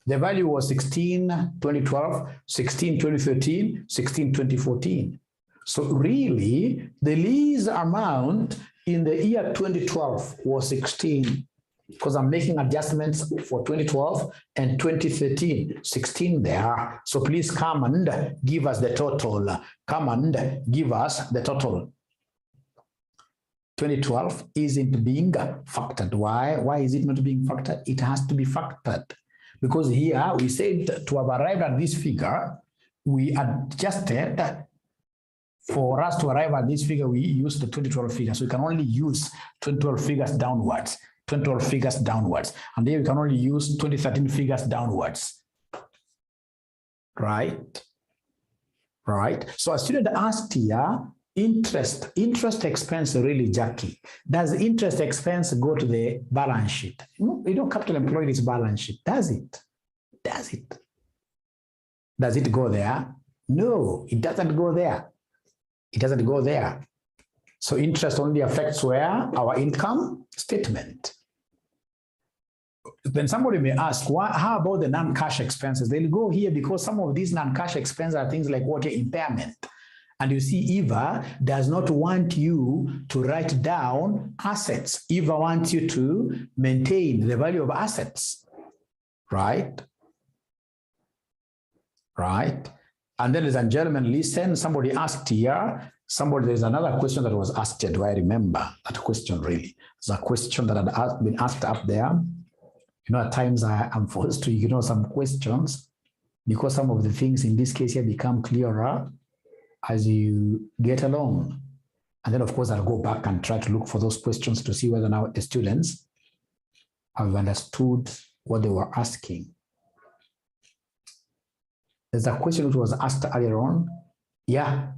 the value was 16, 2012, 16, 2013, 16, 2014. So really, the lease amount in the year 2012 was 16, because I'm making adjustments for 2012 and 2013, 16 there. So please come and give us the total. Come and give us the total. 2012 isn't being factored. Why? Why is it not being factored? It has to be factored. Because here we said to have arrived at this figure, we adjusted. For us to arrive at this figure, we use the 2012 figure. So we can only use 2012 figures downwards, 2012 figures downwards. And then we can only use 2013 figures downwards. Right? Right. So a student asked here, interest expense really, Jackie. Does interest expense go to the balance sheet? No, you don't capital employed its balance sheet, does it? Does it? Does it go there? No, it doesn't go there. It doesn't go there. So interest only affects where? Our income statement. Then somebody may ask, how about the non-cash expenses? They'll go here because some of these non-cash expenses are things like water impairment. And you see, Eva does not want you to write down assets. Eva wants you to maintain the value of assets, right? Right? And then, ladies and gentlemen, listen, somebody asked here, there's another question that was asked. Do I remember that question really? It's a question that had been asked up there. You know, at times I am forced to ignore some questions because some of the things in this case here become clearer as you get along. And then, of course, I'll go back and try to look for those questions to see whether now the students have understood what they were asking. There's a question which was asked earlier on. Yeah.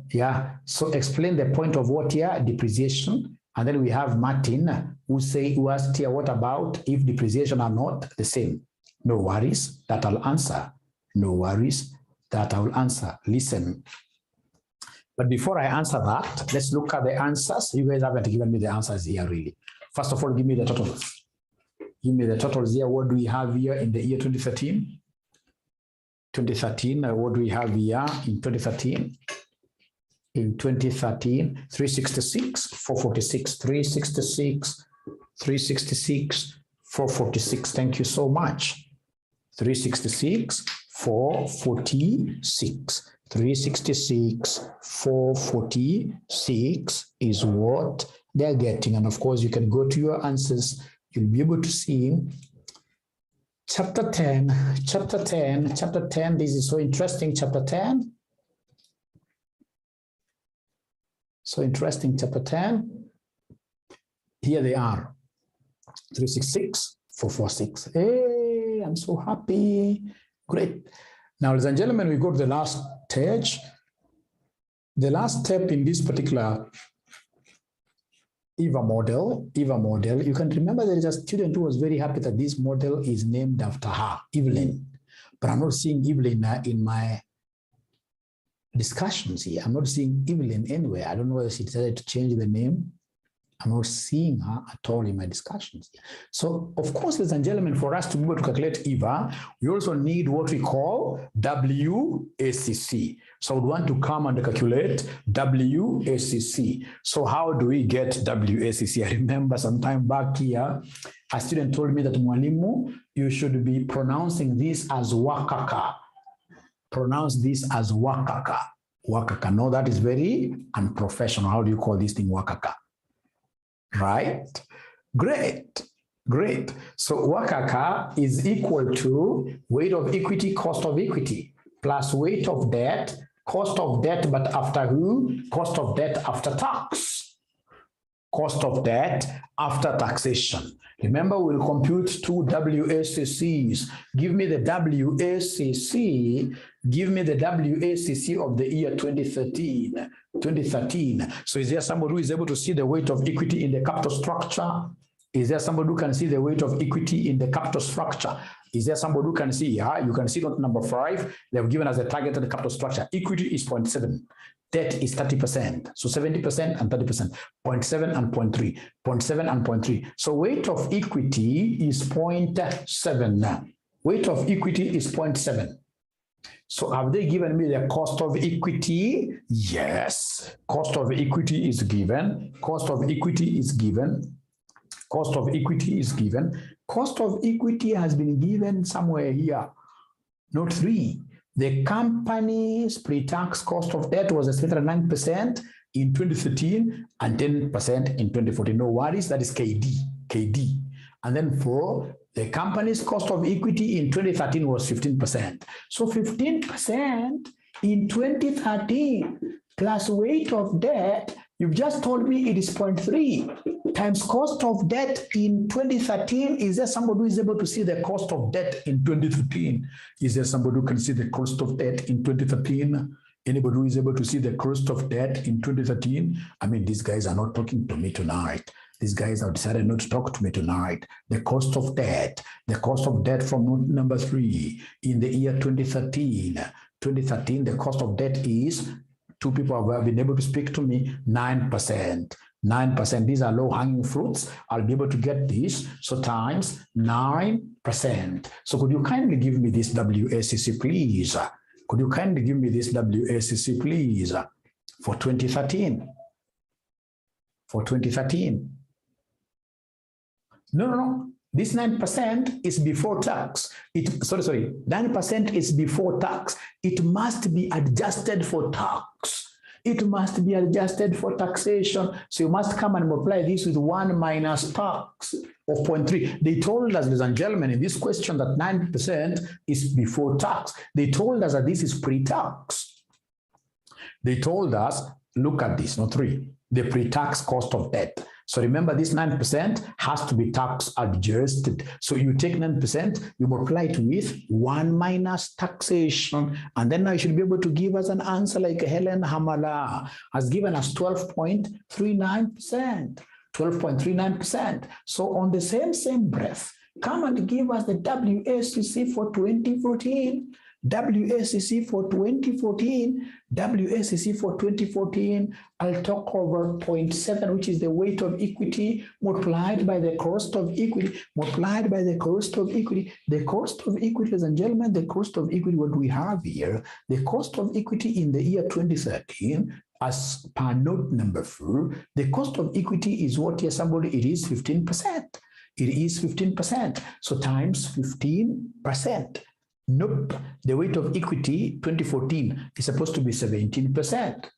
So explain the point of what here? Depreciation. And then we have Martin who asked here, what about if depreciation are not the same? No worries, that I'll answer. No worries, that I will answer. Listen. But before I answer that, let's look at the answers. You guys haven't given me the answers here, really. First of all, give me the totals. Give me the totals here. What do we have here in the year 2013? 2013, what do we have here in 2013? In 2013, 366, 446, 366, 366, 446. Thank you so much. 366, 446. 366, 446 is what they're getting. And of course, you can go to your answers. You'll be able to see chapter 10. This is so interesting, chapter 10. So interesting, chapter 10. Here they are. 366, 446. Hey, I'm so happy. Great. Now, ladies and gentlemen, we go to the last stage. The last step in this particular 𝐸𝐴 model, you can remember there is a student who was very happy that this model is named after her, Evelyn. But I'm not seeing Evelyn in my discussions here. I'm not seeing Evelyn anywhere. I don't know whether she decided to change the name. I'm not seeing her at all in my discussions. So, of course, ladies and gentlemen, for us to be able to calculate 𝐸𝐴, we also need what we call WACC. So we want to come and calculate WACC. So how do we get WACC? I remember some time back here, a student told me that, Mwalimu, you should be pronouncing this as wakaka. Pronounce this as wakaka. Wakaka. No, that is very unprofessional. How do you call this thing wakaka? Right? Great. So wakaka is equal to weight of equity, cost of equity, plus weight of debt, cost of debt, but after who? Cost of debt after tax. Cost of debt after taxation. Remember, we'll compute two WACCs. Give me the WACC. Give me the WACC of the year 2013. So is there somebody who is able to see the weight of equity in the capital structure? Is there somebody who can see the weight of equity in the capital structure? Is there somebody who can see? Yeah, you can see note number 5. They have given us a targeted capital structure. Equity is 0.7. Debt is 30%. So 70% and 30%. 0.7 and 0.3. 0.7 and 0.3. So weight of equity is 0.7. Weight of equity is 0.7. So have they given me the cost of equity? Yes. Cost of equity is given. Cost of equity is given. Cost of equity is given. Cost of equity has been given somewhere here. Note 3. The company's pre-tax cost of debt was estimated at 9% in 2013 and 10% in 2014. No worries, that is KD. And then for the company's cost of equity in 2013 was 15%. So 15% in 2013 plus weight of debt, you've just told me it is 0.3 times cost of debt in 2013. Is there somebody who is able to see the cost of debt in 2013? Is there somebody who can see the cost of debt in 2013? Anybody who is able to see the cost of debt in 2013? I mean, these guys are not talking to me tonight. These guys have decided not to talk to me tonight. The cost of debt from note number 3 in the year 2013. The cost of debt is, two people have been able to speak to me, 9%. 9%. These are low-hanging fruits. I'll be able to get this. So times 9%. So could you kindly give me this WACC, please? Could you kindly give me this WACC, please, for 2013? For 2013. No. This 9% is before tax. 9% is before tax. It must be adjusted for tax. It must be adjusted for taxation. So you must come and multiply this with 1 minus tax of 0.3. They told us, ladies and gentlemen, in this question that 9% is before tax. They told us that this is pre-tax. They told us, look at this, note 3, the pre-tax cost of debt. So remember, this 9% has to be tax adjusted. So you take 9%, you multiply it with 1 minus taxation. And then now you should be able to give us an answer like Helen Hamala has given us 12.39%. 12.39%. So on the same breath, come and give us the WACC for 2014. WACC for 2014, WACC for 2014, I'll talk over 0.7, which is the weight of equity multiplied by the cost of equity, multiplied by the cost of equity. The cost of equity, ladies and gentlemen, the cost of equity, what we have here, the cost of equity in the year 2013, as per note number 4, the cost of equity is what here, somebody, it is 15%. It is 15%. So times 15%. Nope, the weight of equity 2014 is supposed to be 17%.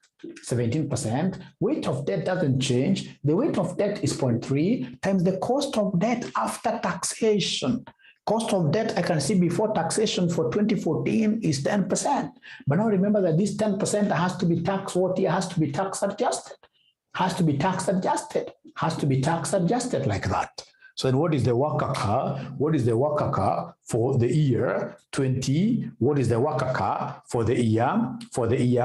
17%. Weight of debt doesn't change. The weight of debt is 0.3 times the cost of debt after taxation. Cost of debt I can see before taxation for 2014 is 10%. But now remember that this 10% has to be tax, what here has to be tax adjusted. Has to be tax adjusted. Has to be tax adjusted like that. So then what is the WACC? What is the WACC for the year 20? What is the WACC for the year?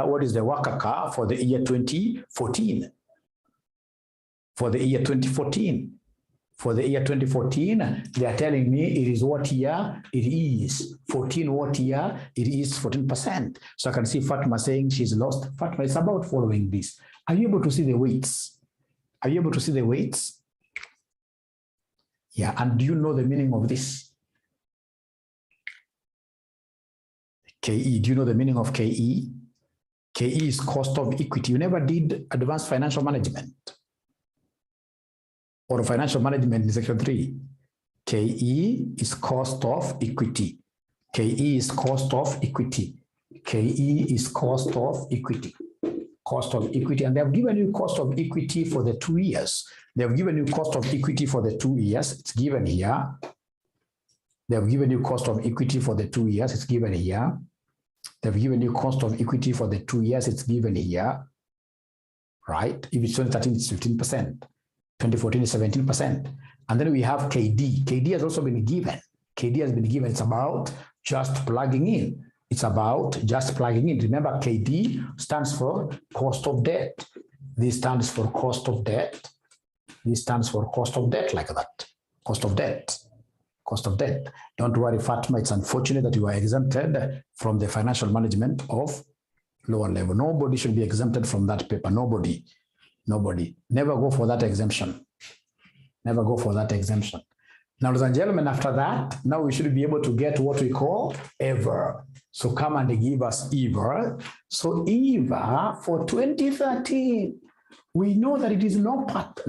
What is the WACC for the year 2014? For the year 2014. For the year 2014, they are telling me it is what year? It is 14 what year? It is 14%. So I can see Fatma saying she's lost. Fatma, it's about following this. Are you able to see the weights? Are you able to see the weights? Yeah, and do you know the meaning of this? KE, do you know the meaning of KE? KE is cost of equity. You never did advanced financial management or financial management in section 3. KE is cost of equity. KE is cost of equity. KE is cost of equity. Cost of equity, and they have given you cost of equity for the 2 years. They have given you cost of equity for the 2 years. It's given here. They have given you cost of equity for the 2 years. It's given here. They've given you cost of equity for the 2 years. It's given here. Right? If it's 2013, it's 15%. 2014 is 17%. And then we have KD. KD has also been given. KD has been given. It's about just plugging in. It's about just plugging in. Remember, KD stands for cost of debt. This stands for cost of debt. This stands for cost of debt, like that. Cost of debt. Cost of debt. Don't worry, Fatma. It's unfortunate that you are exempted from the financial management of lower level. Nobody should be exempted from that paper. Nobody. Nobody. Never go for that exemption. Never go for that exemption. Now, ladies and gentlemen, after that, now we should be able to get what we call 𝐬𝐿. So come and give us 𝐬𝐿. So 𝐬𝐿 for 2013, we know that it is no part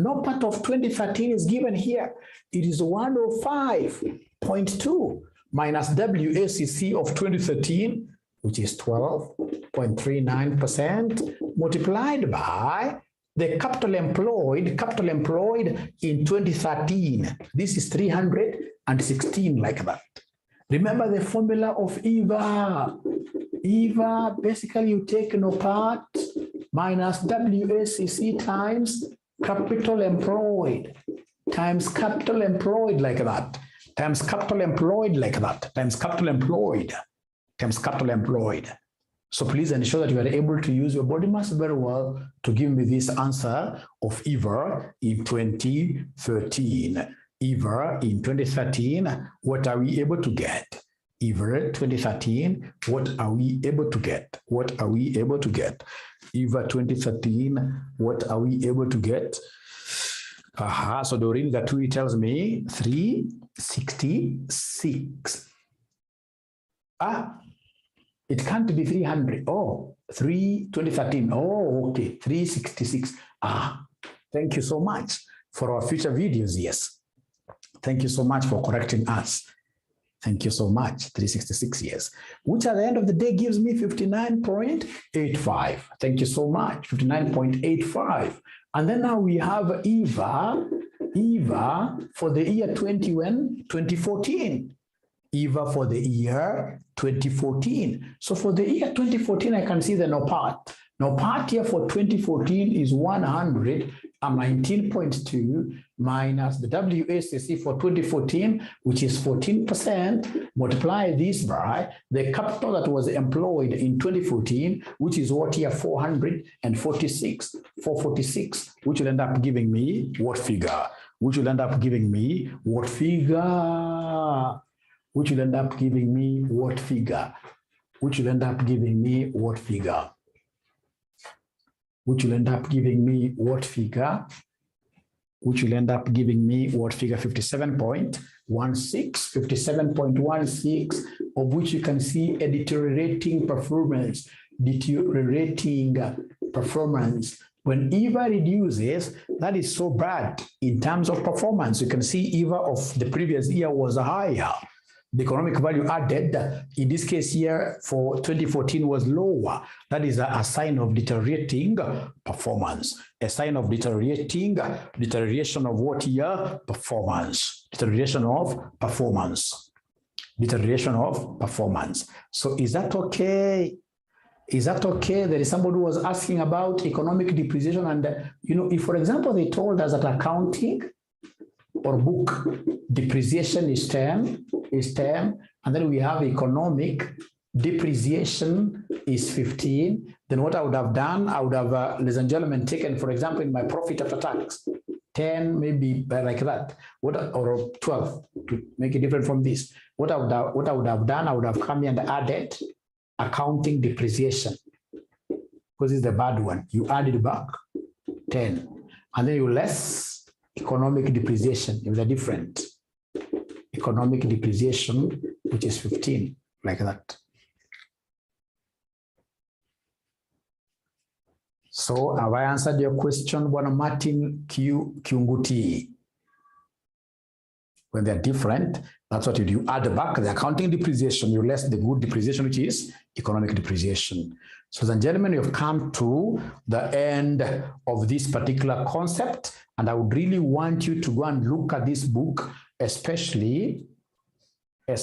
of 2013 is given here. It is 105.2 minus WACC of 2013, which is 12.39%, multiplied by the capital employed in 2013. This is 316, like that. Remember the formula of 𝐬𝐿. 𝐬𝐿, basically you take no part minus WACC times capital employed, times capital employed, like that, times capital employed, like that, times capital employed, times capital employed. So please ensure that you are able to use your body mass very well to give me this answer of 𝐬𝐿 in 2013. 𝐬𝐿 in 2013, what are we able to get? 𝐬𝐿 2013, what are we able to get? What are we able to get? 𝐬𝐿 2013, what are we able to get? So Doreen Gatui tells me 366. It can't be 300. Oh, 2013. Oh, okay, 366. Thank you so much for our future videos. Yes. Thank you so much for correcting us. Thank you so much. 366 years, which at the end of the day gives me 59.85. Thank you so much. 59.85. And then now we have 𝐬𝐿 for the year 2014. 𝐬𝐿 for the year 2014. So for the year 2014, I can see the no part. No part here for 2014 is 100. I'm 19.2 minus the WACC for 2014, which is 14%, multiply this by the capital that was employed in 2014, which is what here, 446, which will end up giving me what figure? Which will end up giving me what figure? Which will end up giving me what figure? Which will end up giving me what figure? Which will end up giving me what figure? Which will end up giving me what figure? 57.16, of which you can see a deteriorating performance. When EVA reduces, that is so bad in terms of performance. You can see EVA of the previous year was higher. The economic value added, in this case here for 2014, was lower. That is a sign of deteriorating performance. A sign of deterioration of what here? Performance. Deterioration of performance. So is that okay? Is that okay? There is somebody who was asking about economic depreciation, and if, for example, they told us that accounting or book depreciation is 10, and then we have economic depreciation is 15, then what I would have done, I would have, ladies and gentlemen, taken, for example, in my profit after tax, 10, maybe like that, or 12, to make it different from this. What I would have done, I would have come here and added accounting depreciation, because it's the bad one. You add it back, 10, and then you less economic depreciation, if they're different. Economic depreciation, which is 15, like that. So have I answered your question, Bwana Martin 𝐬𝐭𝐢𝐥𝐥? When they're different, that's what you do. You add back the accounting depreciation, you less the good depreciation, which is economic depreciation. So, ladies and gentlemen, we have come to the end of this particular concept, and I would really want you to go and look at this book, especially like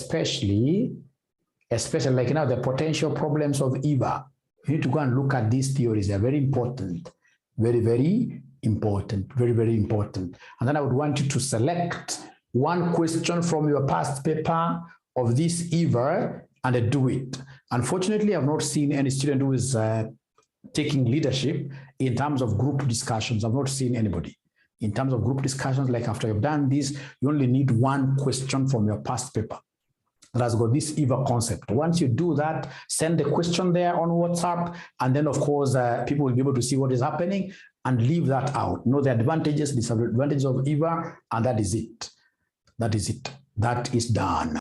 now the potential problems of EVA. You need to go and look at these theories. They're very important, very important. And then I would want you to select one question from your past paper of this EVA and do it. Unfortunately, I've not seen any student who is taking leadership in terms of group discussions. I've not seen anybody. In terms of group discussions, like after you've done this, you only need one question from your past paper that has got this EVA concept. Once you do that, send the question there on WhatsApp, and then of course, people will be able to see what is happening and leave that out. Know the advantages, disadvantages of EVA, and that is it. That is done.